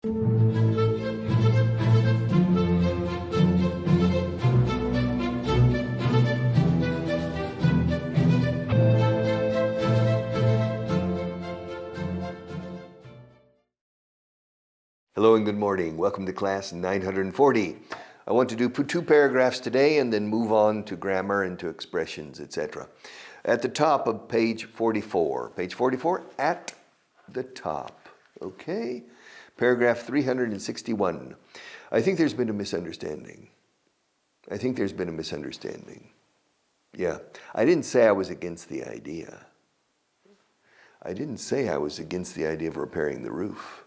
Hello and good morning. Welcome to class 940. I want to do 2 paragraphs today and then move on to grammar and to expressions, etc. At the top of page 44. Page 44 at the top. Okay? Paragraph 361. I think there's been a misunderstanding. Yeah. I didn't say I was against the idea. I didn't say I was against the idea of repairing the roof.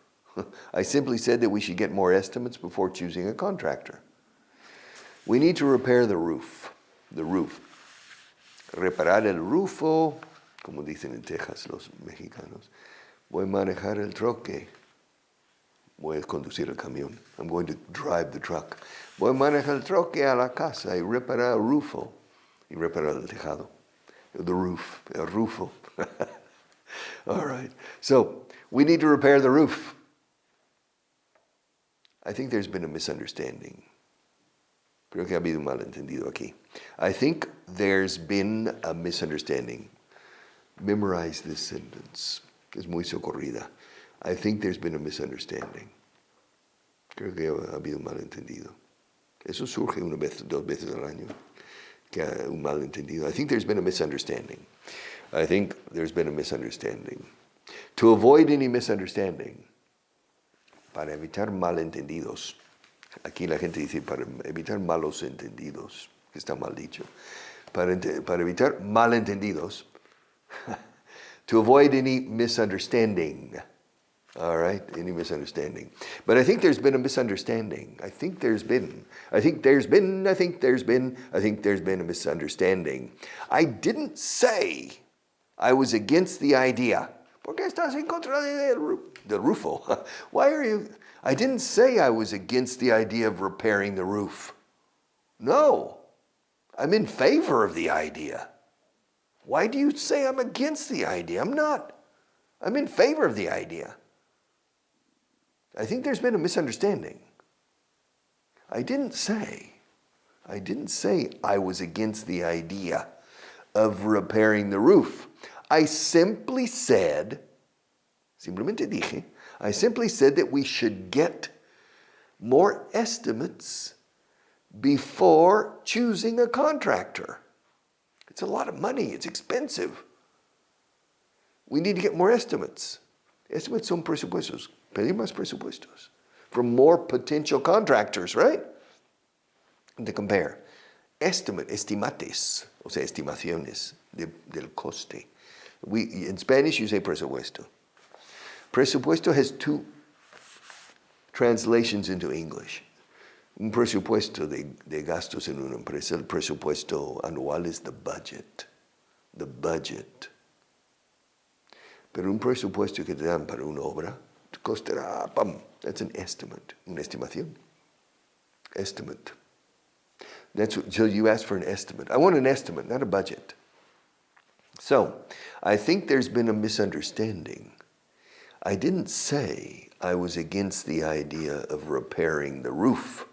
I simply said that we should get more estimates before choosing a contractor. We need to repair the roof. The roof. Reparar el rufo, como dicen en Texas los mexicanos. Voy a manejar el troque. Voy a conducir el camión. I'm going to drive the truck. Voy a manejar el troque a la casa y reparar el rufo. Y reparar el tejado. The roof. El rufo. All right. So, we need to repair the roof. I think there's been a misunderstanding. Creo que ha habido un malentendido aquí. I think there's been a misunderstanding. Memorize this sentence. Es muy socorrida. I think there's been a misunderstanding. Creo que ha habido un malentendido. Eso surge una vez, 2 veces al año. Que un malentendido. I think there's been a misunderstanding. I think there's been a misunderstanding. To avoid any misunderstanding. Para evitar malentendidos. Aquí la gente dice para evitar malos entendidos, que está mal dicho. Para evitar malentendidos. To avoid any misunderstanding. All right, any misunderstanding. But I think there's been a misunderstanding. I think there's been a misunderstanding. I didn't say I was against the idea. ¿Por qué estás en contra del rufo? Why are you? I didn't say I was against the idea of repairing the roof. No, I'm in favor of the idea. Why do you say I'm against the idea? I'm not. I'm in favor of the idea. I think there's been a misunderstanding. I didn't say I was against the idea of repairing the roof. I simply said that we should get more estimates before choosing a contractor. It's a lot of money. It's expensive. We need to get more estimates. Estimates son presupuestos. Pedir más presupuestos from more potential contractors, right? And to compare. Estimates, o sea, estimaciones del coste. In Spanish, you say presupuesto. Presupuesto has 2 translations into English. Un presupuesto de gastos en una empresa, el presupuesto anual es the budget. The budget. Pero un presupuesto que te dan para una obra, te costará, that's an estimate, una estimación. Estimate. So you ask for an estimate. I want an estimate, not a budget. So, I think there's been a misunderstanding. I didn't say I was against the idea of repairing the roof.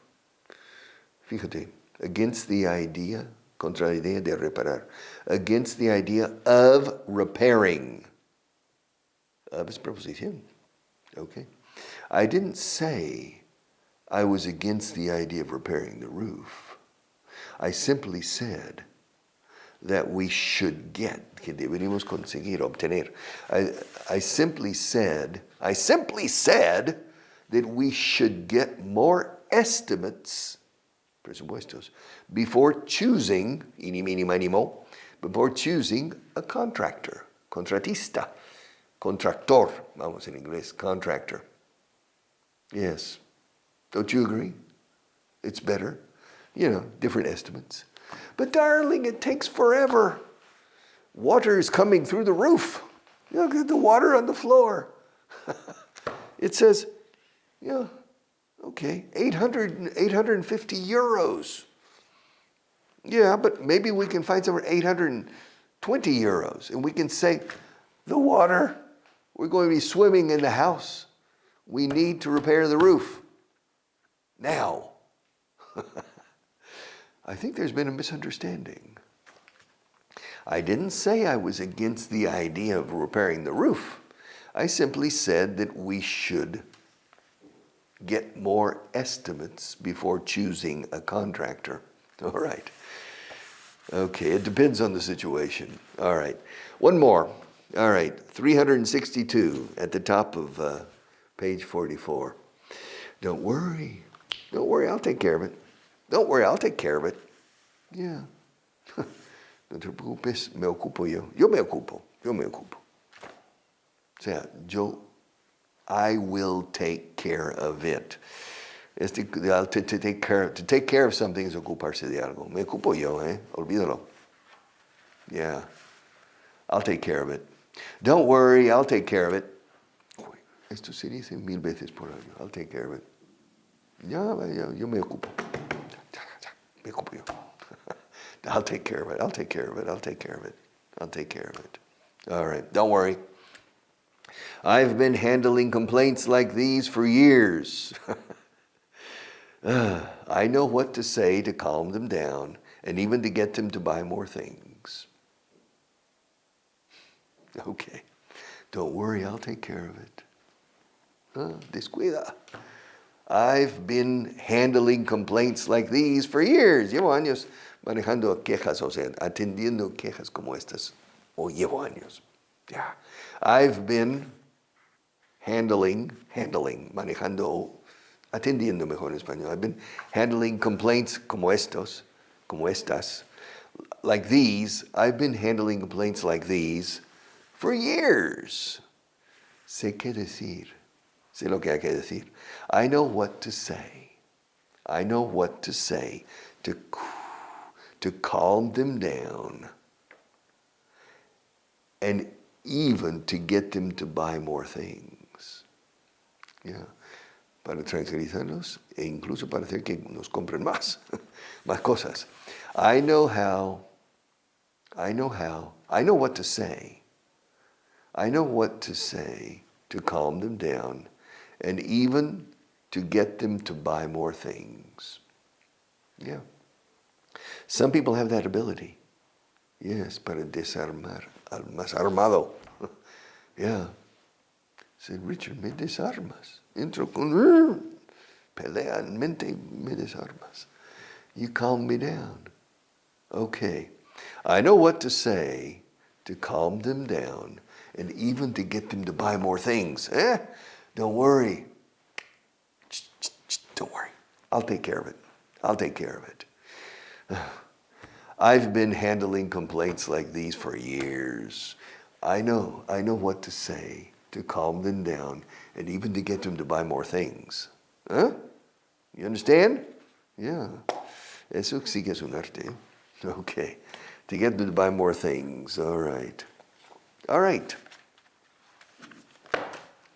Fíjate, against the idea, contra la idea de reparar. Against the idea of repairing. Of is preposición. Okay. I didn't say I was against the idea of repairing the roof. I simply said that we should get, que deberíamos conseguir, obtener. I simply said that we should get more estimates, presupuestos, before choosing, ini, mini, mini, mo, before choosing a contractor, contratista, contractor, vamos en inglés, contractor. Yes. Don't you agree? It's better. Different estimates. But darling, it takes forever. Water is coming through the roof. Look at the water on the floor. It says, okay, 850 euros. Yeah, but maybe we can find somewhere 820 euros. And we can say, the water, we're going to be swimming in the house. We need to repair the roof. Now. I think there's been a misunderstanding. I didn't say I was against the idea of repairing the roof. I simply said that we should get more estimates before choosing a contractor. All right. Okay, it depends on the situation. All right. One more. All right, 362 at the top of page 44. Don't worry. Don't worry, I'll take care of it. Don't worry, I'll take care of it. Yeah. No te preocupes, me ocupo yo. Yo me ocupo. O sea, I will take care of it. To take care of something es ocuparse de algo. Me ocupo yo, olvídalo. Yeah. I'll take care of it. Don't worry, I'll take care of it. Esto se dice 1000 veces por año. I'll take care of it. Ya, yo me ocupo. Me ocupo yo. I'll take care of it. I'll take care of it. I'll take care of it. I'll take care of it. All right, don't worry. I've been handling complaints like these for years. I know what to say to calm them down and even to get them to buy more things. Okay, don't worry, I'll take care of it. Descuida. I've been handling complaints like these for years. Llevo años manejando quejas, o sea, atendiendo quejas como estas. O llevo años. Yeah. I've been manejando, atendiendo mejor en español. I've been handling complaints como estas, like these. I've been handling complaints like these for years. Sé qué decir. Sé lo que hay que decir. I know what to say. I know what to say to calm them down and even to get them to buy more things. Yeah. Para tranquilizarlos e incluso para hacer que nos compren más cosas. I know what to say. I know what to say to calm them down and even to get them to buy more things. Yeah. Some people have that ability. Yes, para desarmar al más armado. Yeah. Say, Richard, me desarmas. Entro con pelea en mente, me desarmas. You calm me down. Okay. I know what to say to calm them down and even to get them to buy more things. Don't worry. Don't worry. I'll take care of it. I'll take care of it. I've been handling complaints like these for years. I know what to say to calm them down and even to get them to buy more things. Huh? You understand? Yeah. Eso sí que es un arte. Okay. To get them to buy more things. All right. All right.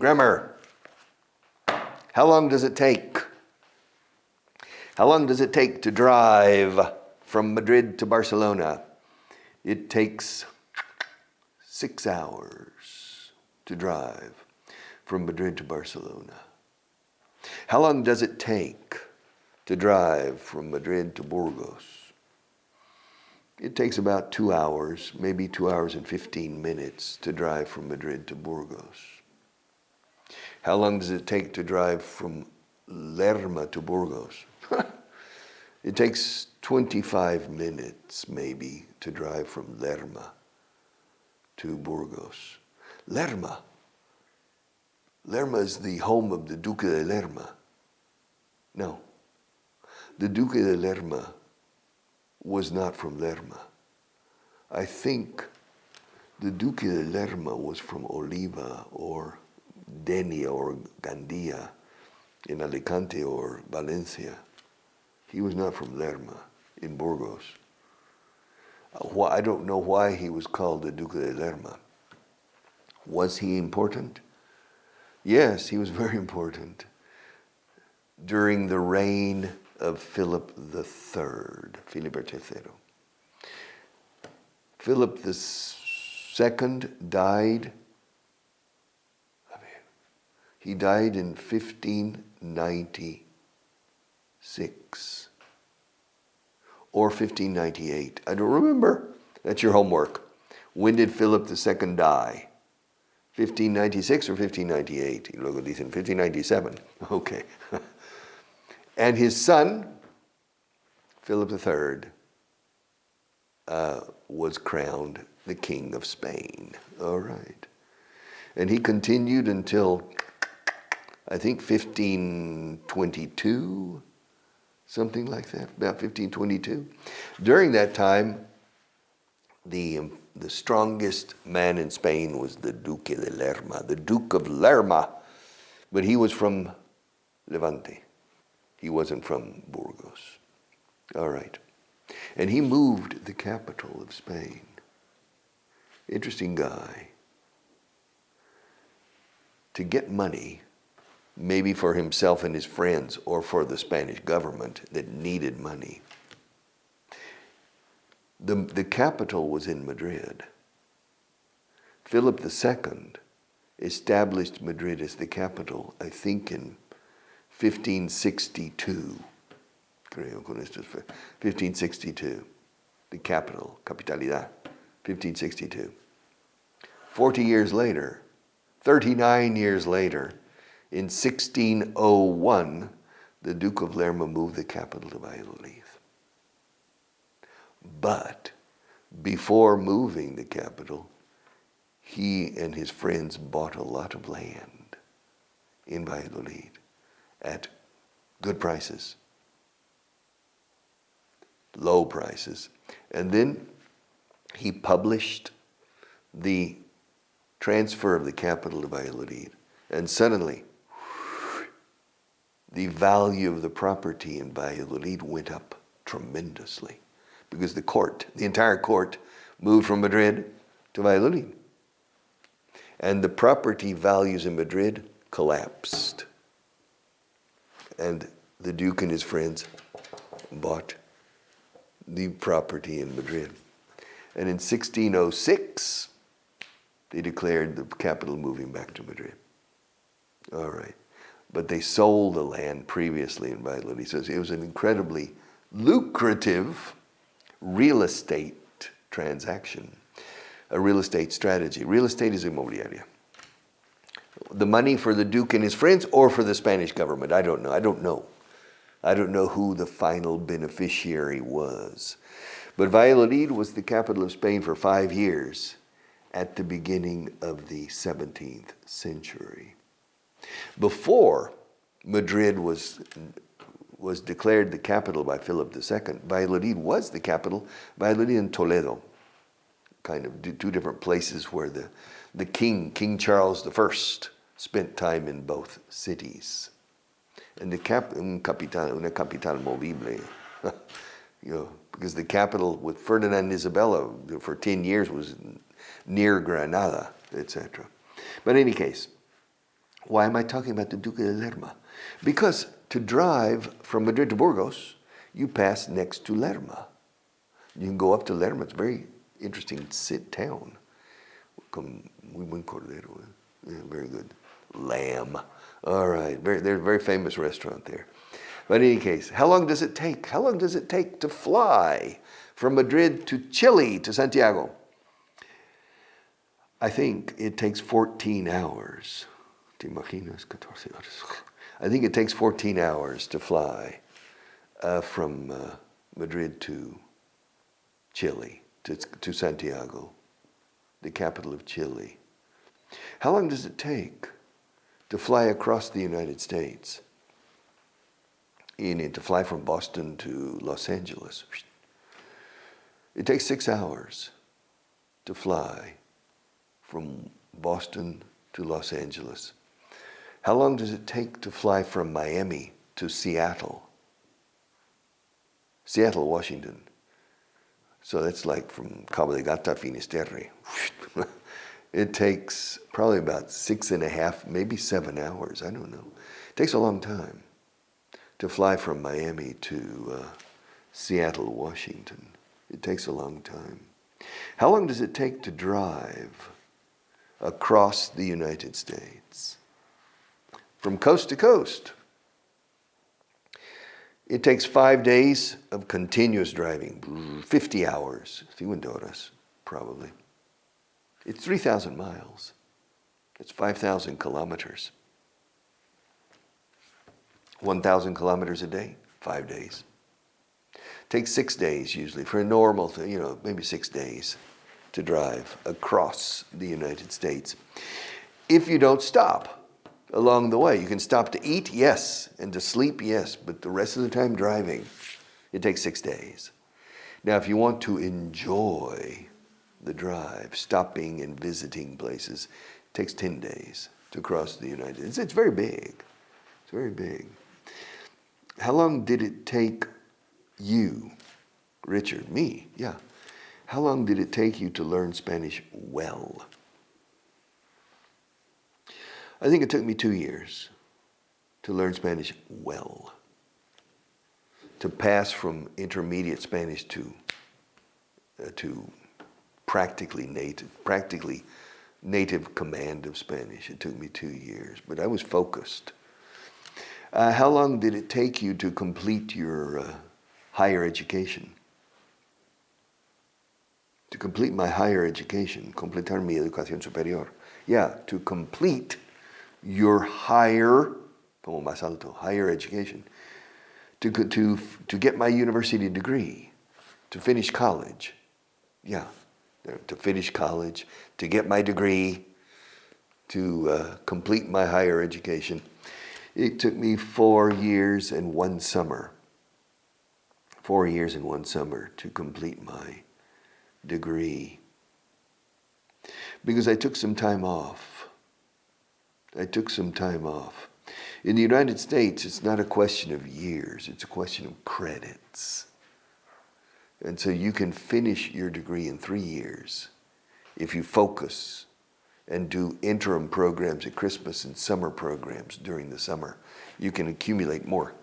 Grammar. How long does it take? How long does it take to drive from Madrid to Barcelona? It takes 6 hours to drive from Madrid to Barcelona. How long does it take to drive from Madrid to Burgos? It takes about 2 hours, maybe 2 hours and 15 minutes to drive from Madrid to Burgos. How long does it take to drive from Lerma to Burgos? It takes 25 minutes, maybe, to drive from Lerma to Burgos. Lerma. Lerma is the home of the Duque de Lerma. No. The Duque de Lerma was not from Lerma. I think the Duque de Lerma was from Oliva or Denia or Gandia in Alicante or Valencia. He was not from Lerma in Burgos. I don't know why he was called the Duque de Lerma. Was he important? Yes, he was very important. During the reign of Philip III, Filipe III. Philip II died. He died in 1596 or 1598. I don't remember. That's your homework. When did Philip II die? 1596 or 1598? Y luego dicen 1597. Okay. And his son, Philip III, was crowned the King of Spain. All right. And he continued until, I think, 1522, something like that, about 1522. During that time, the strongest man in Spain was the Duque de Lerma, the Duke of Lerma, but he was from Levante. He wasn't from Burgos. All right. And he moved the capital of Spain. Interesting guy. To get money, maybe for himself and his friends or for the Spanish government that needed money. The capital was in Madrid. Philip II established Madrid as the capital, I think, in 1562. 1562. The capital, capitalidad, 1562. 40 years later, 39 years later, in 1601, the Duke of Lerma moved the capital to Valladolid. But before moving the capital, he and his friends bought a lot of land in Valladolid at good prices, low prices. And then he published the transfer of the capital to Valladolid. And suddenly, the value of the property in Valladolid went up tremendously because the entire court, moved from Madrid to Valladolid. And the property values in Madrid collapsed. And the Duke and his friends bought the property in Madrid. And in 1606, they declared the capital moving back to Madrid. All right. But they sold the land previously in Valladolid. So it was an incredibly lucrative real estate transaction, a real estate strategy. Real estate is inmobiliaria. The money for the Duke and his friends or for the Spanish government, I don't know. I don't know who the final beneficiary was. But Valladolid was the capital of Spain for 5 years at the beginning of the 17th century. Before Madrid was declared the capital by Philip II, Valladolid was the capital. Valladolid and Toledo, kind of two different places where the King Charles I, spent time in both cities. And una capital movible, because the capital with Ferdinand and Isabella for 10 years was near Granada, etc. But in any case, why am I talking about the Duque de Lerma? Because to drive from Madrid to Burgos, you pass next to Lerma. You can go up to Lerma. It's a very interesting town. Muy buen cordero. Yeah, very good. Lamb. All right. There's a very famous restaurant there. But in any case, how long does it take? How long does it take to fly from Madrid to Chile, to Santiago? I think it takes 14 hours. ¿Te imaginas? 14 horas. I think it takes 14 hours to fly from Madrid to Chile, to Santiago, the capital of Chile. How long does it take to fly across the United States? You need to fly from Boston to Los Angeles. It takes 6 hours to fly from Boston to Los Angeles. How long does it take to fly from Miami to Seattle? Seattle, Washington. So that's like from Cabo de Gata, Finisterre. It takes probably about 6.5, maybe 7 hours. I don't know. It takes a long time to fly from Miami to Seattle, Washington. It takes a long time. How long does it take to drive across the United States? from coast to coast. It takes 5 days of continuous driving, 50 hours, 50 horas, probably. It's 3,000 miles. It's 5,000 kilometers. 1,000 kilometers a day, 5 days. Takes 6 days usually for a normal thing, maybe 6 days to drive across the United States. If you don't stop along the way, you can stop to eat, yes, and to sleep, yes, but the rest of the time driving, it takes 6 days. Now, if you want to enjoy the drive, stopping and visiting places, it takes 10 days to cross the United States. It's very big. It's very big. How long did it take you, Richard, me, yeah. How long did it take you to learn Spanish well? I think it took me 2 years to learn Spanish well. To pass from intermediate Spanish to practically native command of Spanish. It took me 2 years, but I was focused. How long did it take you to complete your higher education? To complete my higher education, completar mi educación superior. Yeah, to complete your higher, como más alto, higher education. To get my university degree, to finish college. Yeah, to finish college, to get my degree, to complete my higher education. It took me 4 years and 1 summer. 4 years and 1 summer to complete my degree. Because I took some time off. In the United States, it's not a question of years, it's a question of credits. And so you can finish your degree in 3 years if you focus and do interim programs at Christmas and summer programs during the summer. You can accumulate more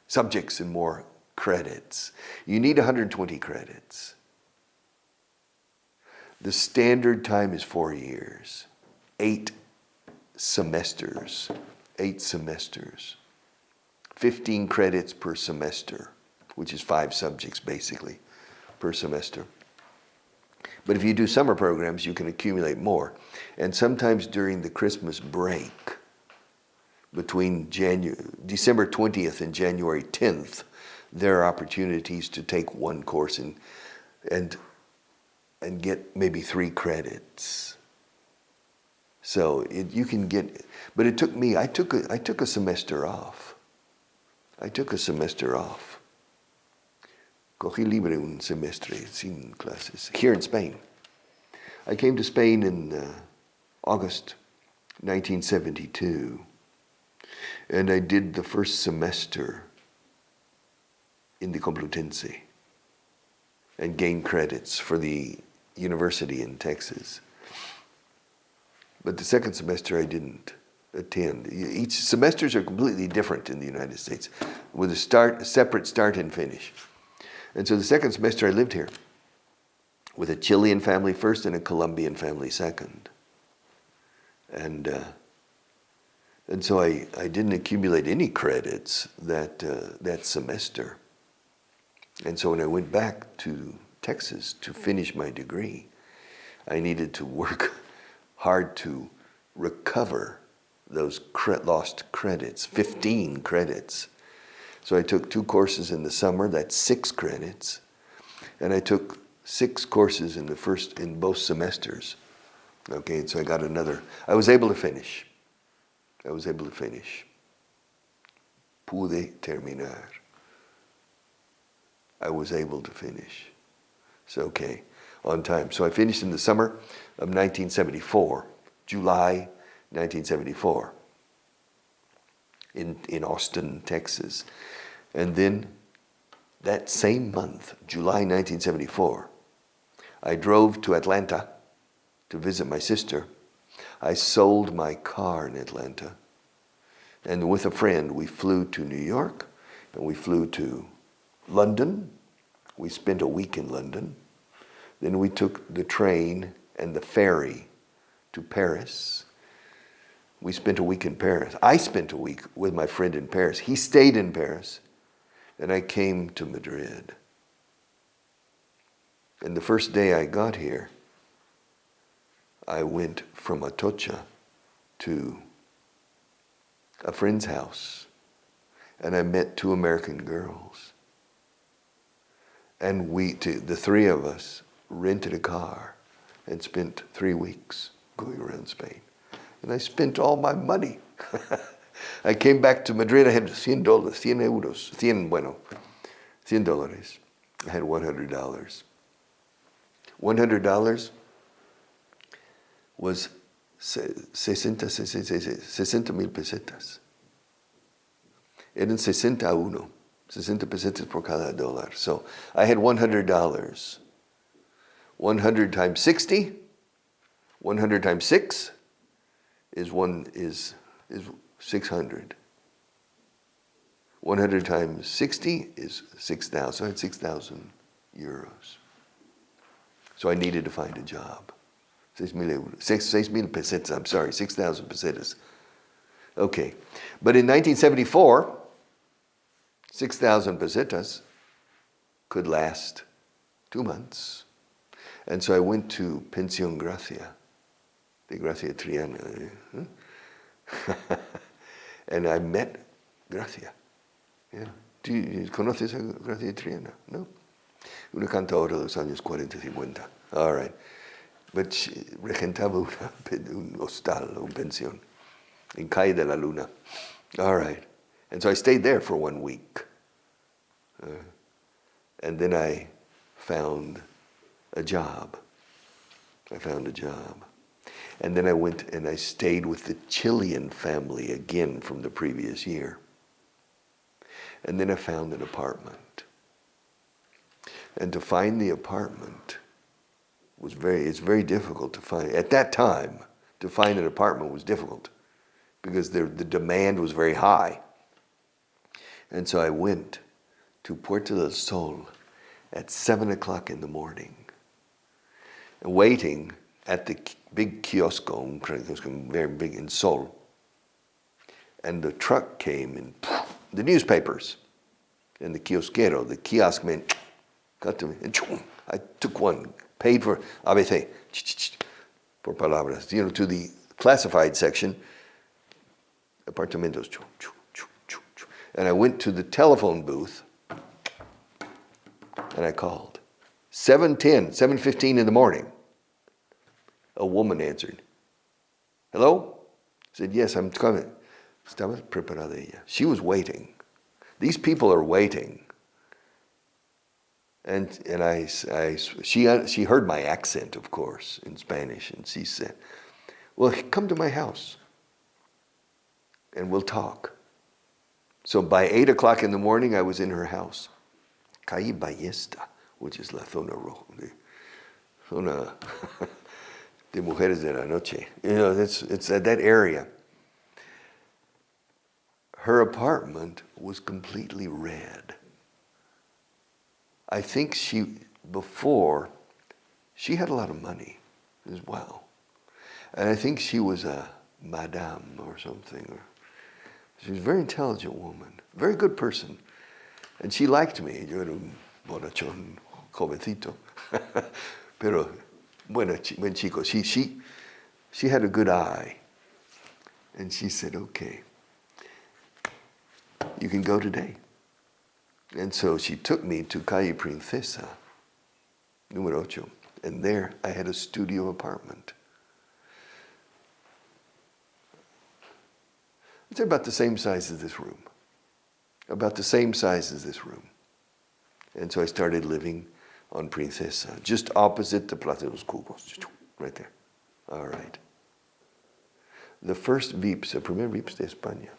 subjects and more credits. You need 120 credits. The standard time is 4 years, 8 semesters, 15 credits per semester, which is 5 subjects basically per semester. But if you do summer programs, you can accumulate more. And sometimes during the Christmas break, between December 20th and January 10th, there are opportunities to take 1 course and get maybe 3 credits. So you can get, but it took me, I took a semester off. Cogí libre un semestre sin clases here in Spain. I came to Spain in August 1972, and I did the first semester in the Complutense and gained credits for the university in Texas. But the second semester I didn't attend. Each semesters are completely different in the United States, with a separate start and finish. And so the second semester I lived here with a Chilean family first and a Colombian family second. And so I didn't accumulate any credits that semester. And so when I went back to Texas to finish my degree, I needed to work hard to recover those lost credits, 15 credits. So I took 2 courses in the summer, that's 6 credits. And I took 6 courses in both semesters. Okay, and so I got I was able to finish. Pude terminar. I was able to finish. So, okay, on time. So I finished in the summer of 1974, July 1974, in Austin, Texas. And then that same month, July 1974, I drove to Atlanta to visit my sister. I sold my car in Atlanta. And with a friend, we flew to New York, and we flew to London. We spent a week in London. Then we took the train and the ferry to Paris. We spent a week in Paris. I spent a week with my friend in Paris. He stayed in Paris, and I came to Madrid. And the first day I got here, I went from Atocha to a friend's house, and I met two American girls. And the three of us, rented a car and spent 3 weeks going around Spain. And I spent all my money. I came back to Madrid, I had $100, $100. I had $100. $100 was 60 mil pesetas. Eran 61, 60 pesetas por cada dólar. So I had $100. 100 times 60, 100 times 6 is 600. 100 times 60 is 6,000. So I had 6,000 euros. So I needed to find a job. 6,000 pesetas, I'm sorry, 6,000 pesetas. Okay. But in 1974, 6,000 pesetas could last 2 months. And so I went to Pensión Gracia, de Gracia Triana. And I met Gracia. Yeah. ¿Conoces a Gracia Triana? No. Una cantadora de los años 40, 50. All right. But she regentaba un hostal, una pensión, en Calle de la Luna. All right. And so I stayed there for 1 week. And then I found a job. And then I went and I stayed with the Chilean family again from the previous year. And then I found an apartment. And to find the apartment it's very difficult to find. At that time, to find an apartment was difficult because the demand was very high. And so I went to Puerto del Sol at 7 o'clock in the morning, waiting at the big kiosco, very big in Sol. And the truck came and the newspapers, and the kiosquero, the kiosk man, got to me, and I took one, paid for ABC, por palabras, to the classified section, apartamentos, and I went to the telephone booth, and I called. 7:15 in the morning, a woman answered. Hello? I said, yes, I'm coming. Estaba preparada ella. She was waiting. These people are waiting. And she heard my accent, of course, in Spanish, and she said, well, come to my house, and we'll talk. So by 8 o'clock in the morning, I was in her house. Calle Ballesta, which is la zona roja, zona de mujeres de la noche. It's at that area. Her apartment was completely red. I think she had a lot of money as well. And I think she was a madame or something. She was a very intelligent woman, very good person. And she liked me. Yo era un bonachón, jovencito. Pero buen chico. She had a good eye. And she said, okay, you can go today. And so she took me to Calle Princesa, número 8. And there I had a studio apartment. It's about the same size as this room. And so I started living on Princesa, just opposite the Plaza de los Cubos, right there. All right. The first Vips, el primer Vips de España.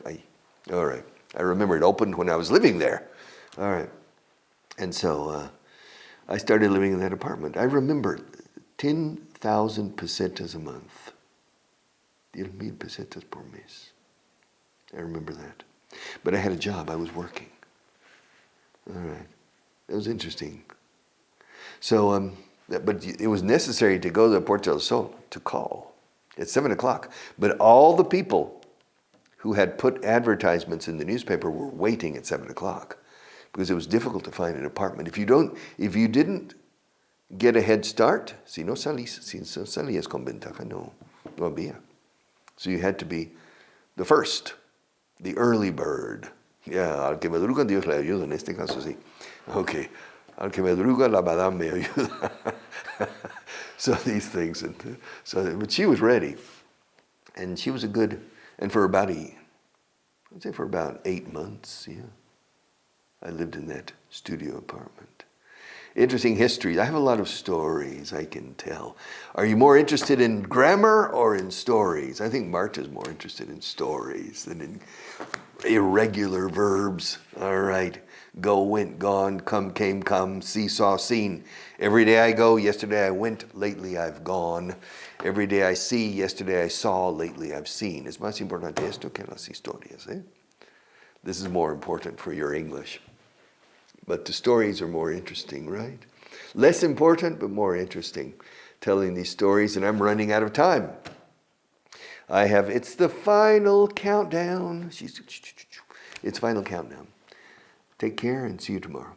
Ahí. All right. I remember it opened when I was living there. All right. And so I started living in that apartment. I remember 10,000 pesetas a month. 10,000 pesetas por mes. I remember that. But I had a job. I was working. All right. That was interesting. So, but it was necessary to go to Puerto del Sol to call. At 7 o'clock. But all the people who had put advertisements in the newspaper were waiting at 7 o'clock because it was difficult to find an apartment. If you didn't get a head start, si no salías con ventaja, no había. So you had to be the first, the early bird. Yeah, al que madruga Dios le ayuda, en este caso sí. Okay, al que madruga la madame me ayuda. So these things, but she was ready, and she was and for about 8 months, yeah, I lived in that studio apartment. Interesting history. I have a lot of stories I can tell. Are you more interested in grammar or in stories? I think Marta's more interested in stories than in irregular verbs. All right. Go, went, gone, come, came, come, see, saw, seen. Every day I go, yesterday I went, lately I've gone. Every day I see, yesterday I saw, lately I've seen. Es más importante esto que las historias, eh? This is more important for your English. But the stories are more interesting, right? Less important, but more interesting, telling these stories, and I'm running out of time. It's the final countdown. It's final countdown. Take care and see you tomorrow.